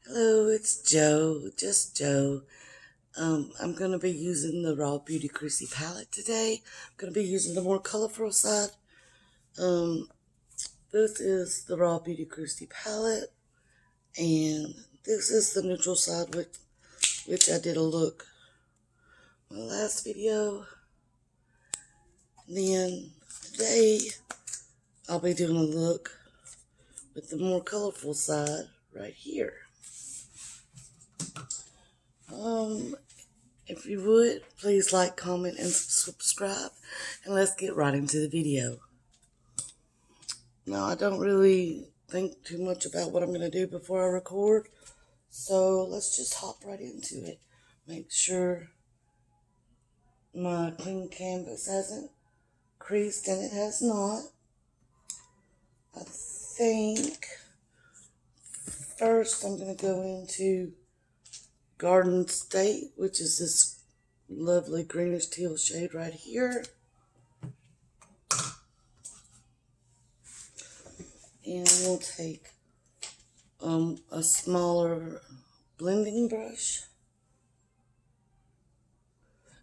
Hello, it's Joe, just Joe. I'm going to be using the Raw Beauty Chrissy palette today. I'm going to be using the more colorful side. This is the Raw Beauty Chrissy palette, and this is the neutral side, which I did a look in my last video. Then today, I'll be doing a look with the more colorful side right here. If you would, please like, comment, and subscribe, and let's get right into the video. Now, I don't really think too much about what I'm going to do before I record, so let's just hop right into it. Make sure my clean canvas hasn't creased, and it has not. I think first I'm going to go into Garden State, which is this lovely greenish teal shade right here. And we'll take a smaller blending brush.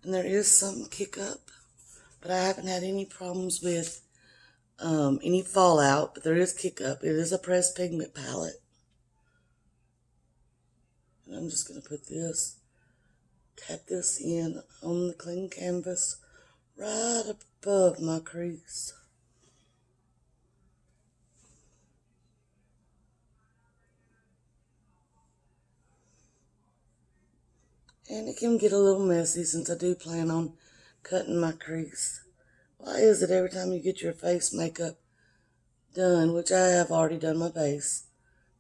And there is some kick up, but I haven't had any problems with any fallout, but there is kick up. It is a pressed pigment palette. And I'm just going to put this, tap this in on the clean canvas right above my crease. And it can get a little messy since I do plan on cutting my crease. Why is it every time you get your face makeup done, which I have already done my base,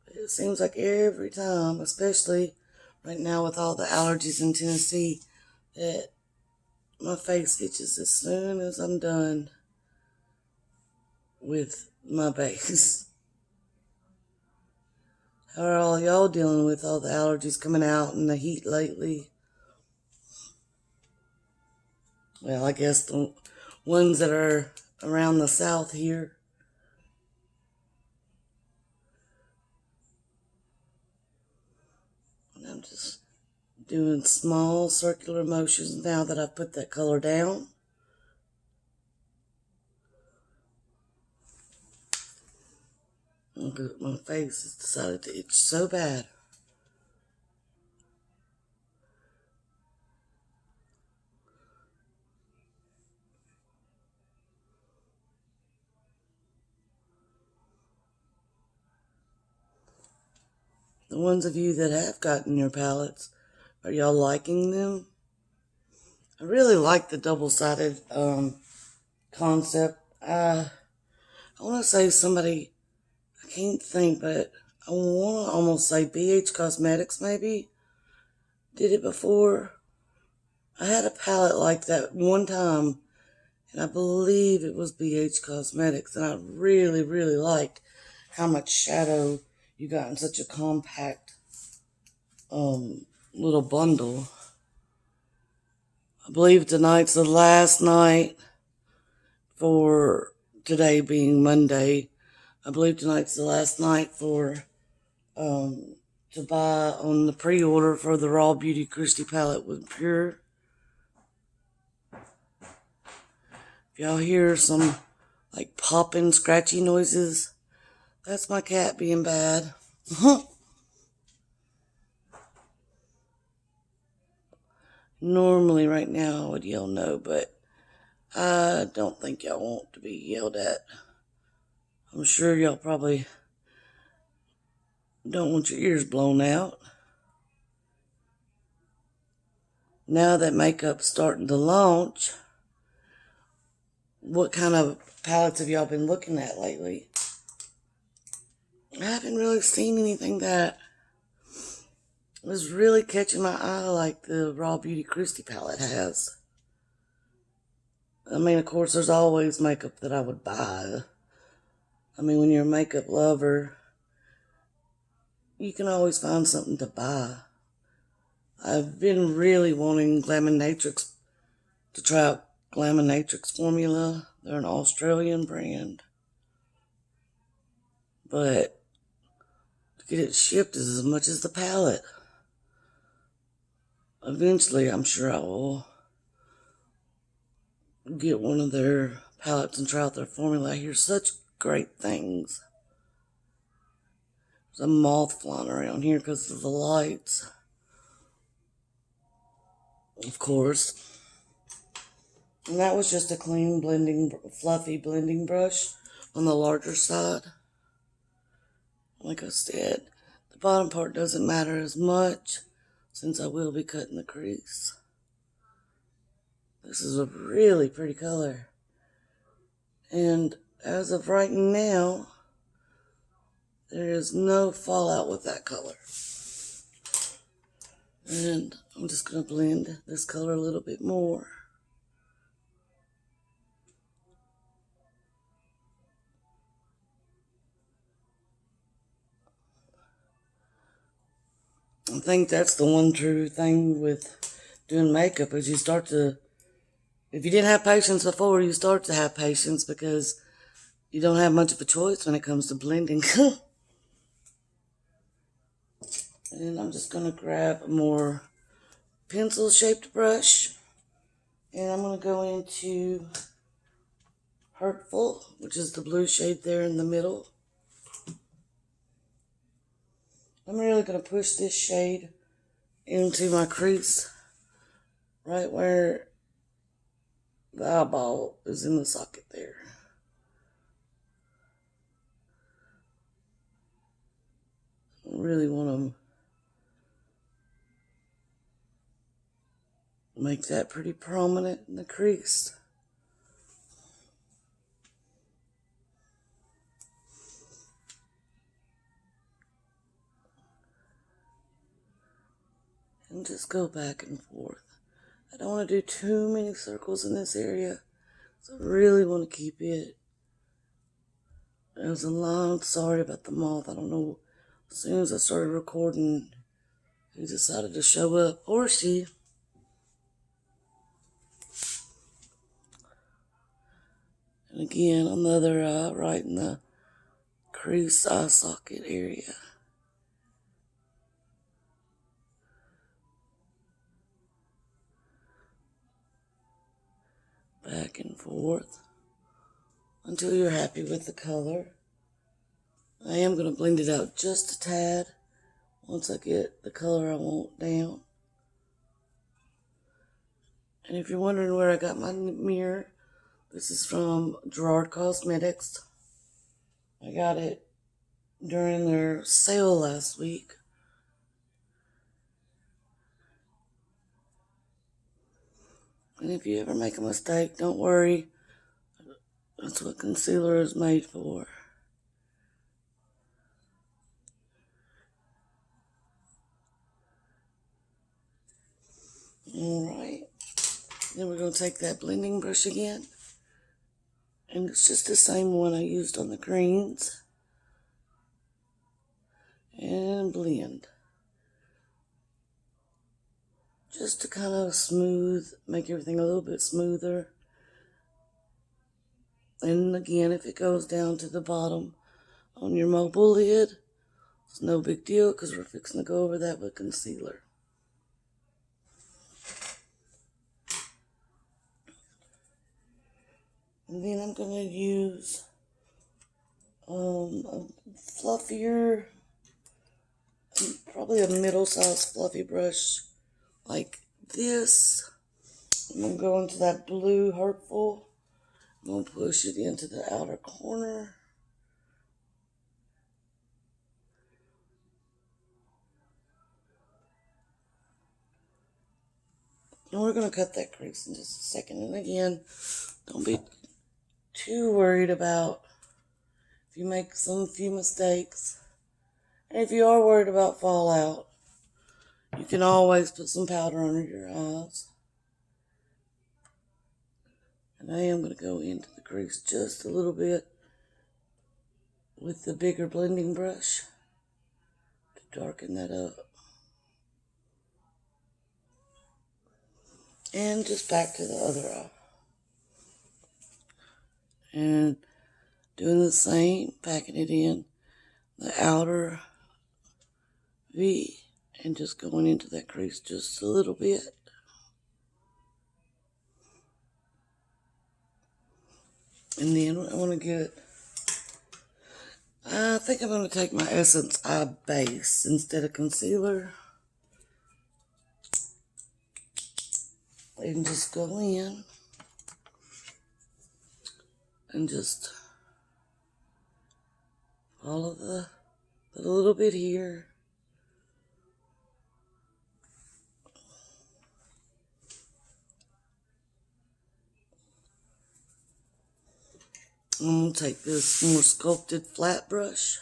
but it seems like every time, especially right now with all the allergies in Tennessee, that my face itches as soon as I'm done with my base. How are all y'all dealing with all the allergies coming out and the heat lately? Well, I guess the ones that are around the south here. And I'm just doing small circular motions now that I've put that color down. My face has decided to itch so bad. The ones of you that have gotten your palettes, are y'all liking them? I really like the double-sided concept. I want to say somebody, I can't think, but I want to almost say BH Cosmetics maybe did it before. I had a palette like that one time, and I believe it was BH Cosmetics, and I really, really liked how much shadow you got in such a compact little bundle. I believe tonight's the last night for today being Monday. I believe tonight's the last night for to buy on the pre-order for the Raw Beauty Christi palette with PUR. If y'all hear some like popping, scratchy noises, that's my cat being bad. Normally right now I would yell no, but I don't think y'all want to be yelled at. I'm sure y'all probably don't want your ears blown out. Now that makeup's starting to launch, what kind of palettes have y'all been looking at lately? I haven't really seen anything that was really catching my eye like the Raw Beauty Christi palette has. I mean, of course, there's always makeup that I would buy. I mean, when you're a makeup lover, you can always find something to buy. I've been really wanting Glaminatrix to try out Glaminatrix formula. They're an Australian brand. But to get it shipped is as much as the palette. Eventually, I'm sure I will get one of their palettes and try out their formula. I hear such great things. There's a moth flying around here because of the lights. Of course. And that was just a clean fluffy blending brush on the larger side. Like I said, the bottom part doesn't matter as much since I will be cutting the crease. This is a really pretty color. And as of right now, there is no fallout with that color. And I'm just going to blend this color a little bit more. I think that's the one true thing with doing makeup is you start to, if you didn't have patience before, you start to have patience because you don't have much of a choice when it comes to blending. And I'm just going to grab a more pencil-shaped brush. And I'm going to go into Hurtful, which is the blue shade there in the middle. I'm really going to push this shade into my crease right where the eyeball is in the socket there. I really want to make that pretty prominent in the crease. And just go back and forth. I don't want to do too many circles in this area, so I really want to keep it. It was a long, sorry about the moth. I don't know, as soon as I started recording, he decided to show up, or she. And again, on the other eye, right in the crease eye socket area. Back and forth until you're happy with the color. I am going to blend it out just a tad once I get the color I want down. And if you're wondering where I got my mirror, this is from Gerard Cosmetics. I got it during their sale last week. And if you ever make a mistake, don't worry. That's what concealer is made for. Alright. Then we're going to take that blending brush again. And it's just the same one I used on the greens. And blend. Just to kind of make everything a little bit smoother. And again, if it goes down to the bottom on your mobile lid, it's no big deal because we're fixing to go over that with concealer. And then I'm going to use a fluffier, probably a middle-sized fluffy brush like this. I'm going to go into that blue Hurtful. I'm going to push it into the outer corner. And we're going to cut that crease in just a second. And again, don't be too worried about if you make few mistakes. And if you are worried about fallout, you can always put some powder under your eyes. And I am going to go into the crease just a little bit with the bigger blending brush to darken that up. And just back to the other eye. And doing the same, packing it in the outer V and just going into that crease just a little bit. And then I want to get, I think I'm going to take my Essence Eye Base instead of concealer. And just go in and just follow the little bit here. I'm going to take this more sculpted flat brush.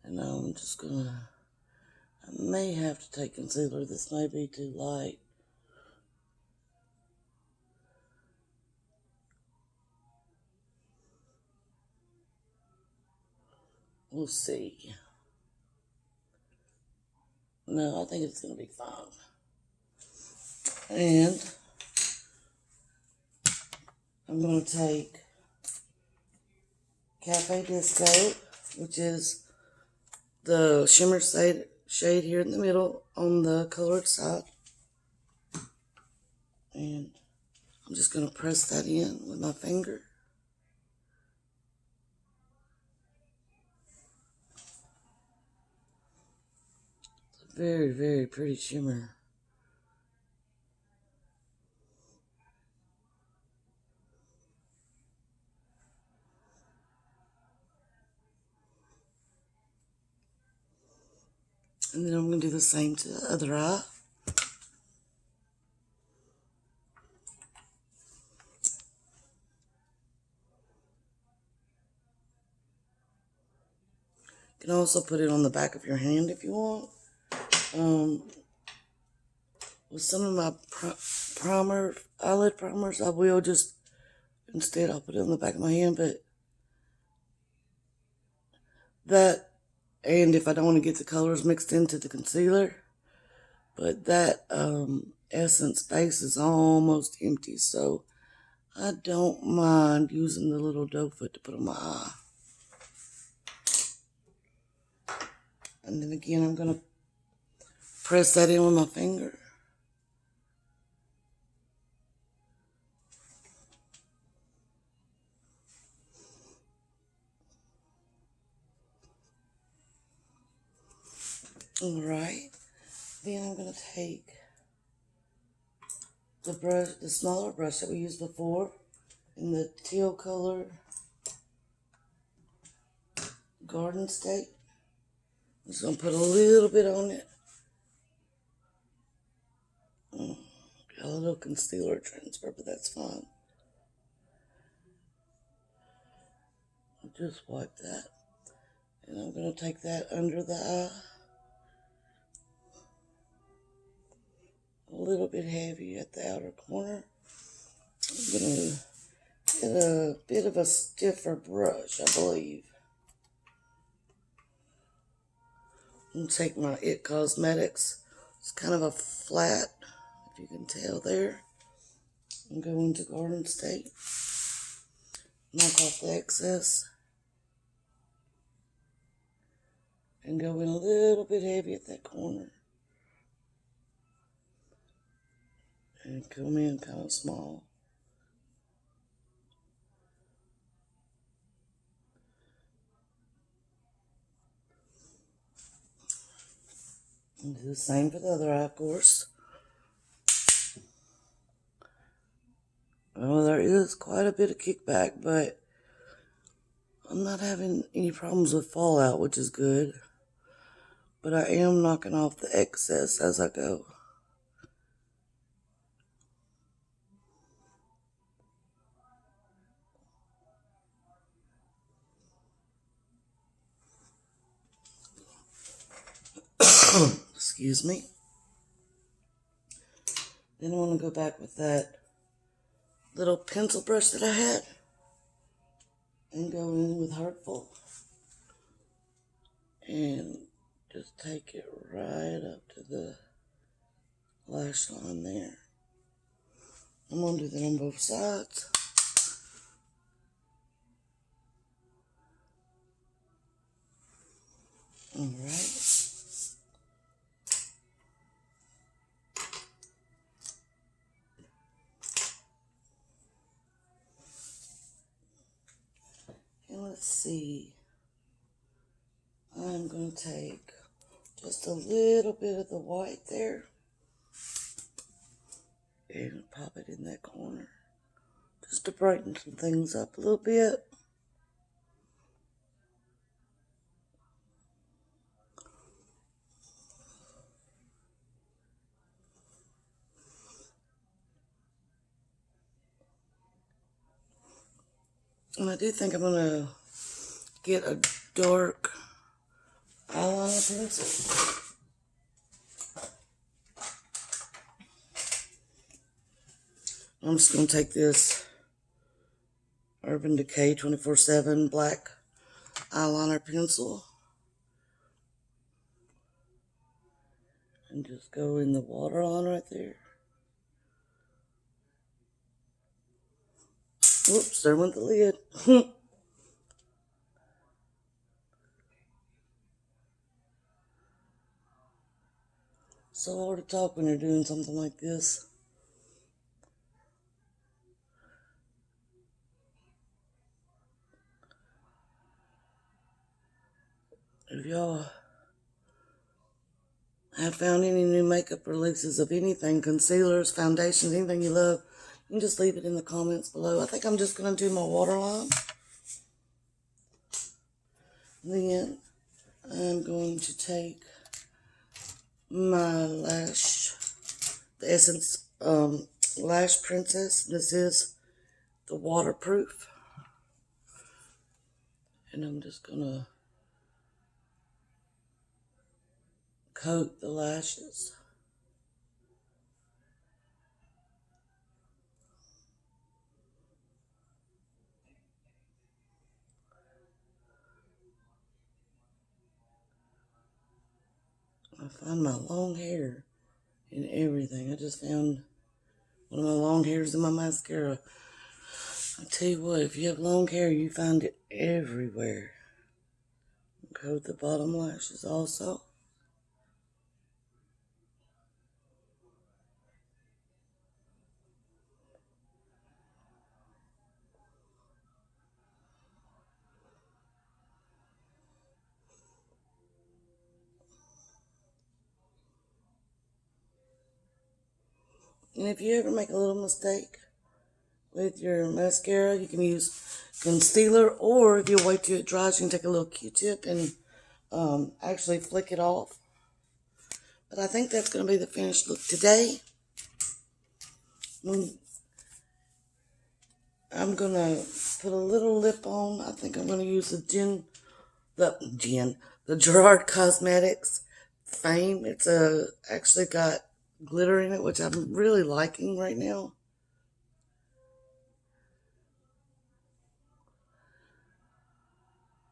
And I'm just going to, I may have to take concealer. This may be too light. We'll see. No, I think it's going to be fine. And I'm going to take Cafe Disco, which is the shimmer shade here in the middle on the colored side. And I'm just going to press that in with my finger. It's a very, very pretty shimmer. And then I'm going to do the same to the other eye. You can also put it on the back of your hand if you want. With some of my eyelid primers, I will just, instead I'll put it on the back of my hand, but that, and if I don't want to get the colors mixed into the concealer, but that Essence base is almost empty, so I don't mind using the little doe foot to put on my eye. And then again, I'm going to press that in with my finger. Alright, then I'm going to take the brush, the smaller brush that we used before, in the teal color Garden State. I'm just going to put a little bit on it. Got a little concealer transfer, but that's fine. I'll just wipe that. And I'm going to take that under the eye. A little bit heavy at the outer corner. I'm going to get a bit of a stiffer brush, I believe. I'm going to take my It Cosmetics. It's kind of a flat, if you can tell there. And go into Garden State. Knock off the excess. And go in a little bit heavy at that corner. And come in kind of small. And do the same for the other eye, of course. Well, there is quite a bit of kickback, but I'm not having any problems with fallout, which is good. But I am knocking off the excess as I go. Excuse me. Then I want to go back with that little pencil brush that I had and go in with Hurtful. And just take it right up to the lash line there. I'm going to do that on both sides. Alright. And let's see. I'm going to take just a little bit of the white there and pop it in that corner just to brighten some things up a little bit. And I do think I'm going to get a dark eyeliner pencil. I'm just going to take this Urban Decay 24/7 black eyeliner pencil and just go in the waterline right there. Whoops, there went the lid. So hard to talk when you're doing something like this. If y'all have found any new makeup releases of anything, concealers, foundations, anything you love, you can just leave it in the comments below. I think I'm just going to do my waterline. Then I'm going to take my lash, the Essence Lash Princess. This is the waterproof. And I'm just going to coat the lashes. I find my long hair in everything. I just found one of my long hairs in my mascara. I tell you what, if you have long hair, you find it everywhere. Coat the bottom lashes also. And if you ever make a little mistake with your mascara, you can use concealer, or if you wait till it dries, you can take a little Q-tip and actually flick it off. But I think that's going to be the finished look today. I'm going to put a little lip on. I think I'm going to use the Gerard Cosmetics Fame. It's actually got glitter in it, which I'm really liking right now.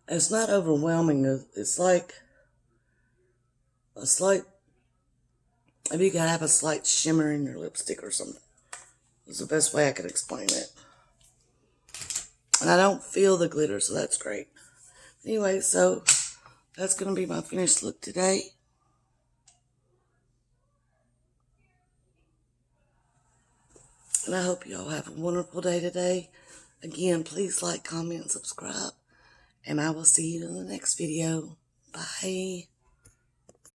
It's not overwhelming. It's like a slight, maybe you gotta have a slight shimmer in your lipstick or something. It's the best way I could explain it. And I don't feel the glitter, so that's great. Anyway, so that's going to be my finished look today. And I hope y'all have a wonderful day today. Again, please like, comment, subscribe. And I will see you in the next video. Bye.